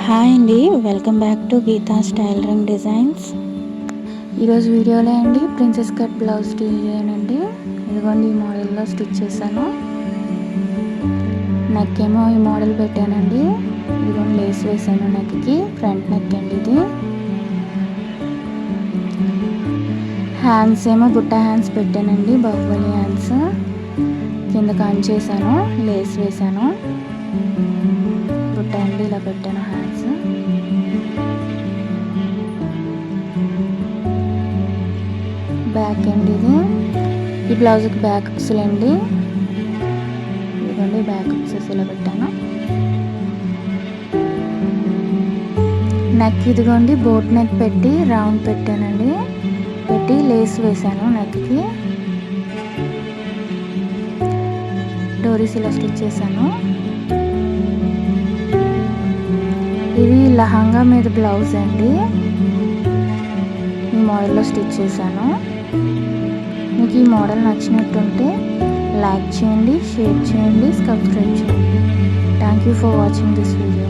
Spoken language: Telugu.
హాయ్ అండి, welcome back to Geetha's tailoring designs. ఈరోజు వీడియోలో అండి ప్రిన్సెస్ కట్ బ్లౌజ్ డిజైన్ అండి. ఇదిగోండి ఈ మోడల్లో స్టిచ్ చేశాను. నెక్ ఏమో ఈ మోడల్ పెట్టానండి. ఇదిగోండి లేస్ వేసాను నెక్కి, ఫ్రంట్ నెక్ అండి ఇది. హ్యాండ్స్ ఏమో బుట్ట హ్యాండ్స్ పెట్టానండి, బాహుబలి హ్యాండ్స్. కింద కట్ చేశాను, లేస్ వేసాను, బుట్ట అండి ఇలా పెట్టాను హ్యాండ్స్. బ్యాక్ అండి ఇది. ఈ బ్లౌజ్కి బ్యాక్ హుక్స్లు అండి. ఇదిగోండి బ్యాక్ హుక్స్ ఇలా పెట్టాను. నెక్ ఇదిగోండి బోట్ నెక్ పెట్టి రౌండ్ పెట్టానండి, పెట్టి లేస్ వేసాను నెక్కి. డోరీస్ ఇలా స్టిచ్ చేశాను. ఇది లహంగా మీద బ్లౌజ్ అండి, ఈ మోడల్లో స్టిచ్ చేశాను. మీకు ఈ మోడల్ నచ్చినట్టుంటే లైక్ చేయండి, షేర్ చేయండి, సబ్స్క్రైబ్ చేయండి. Thank you for watching this video.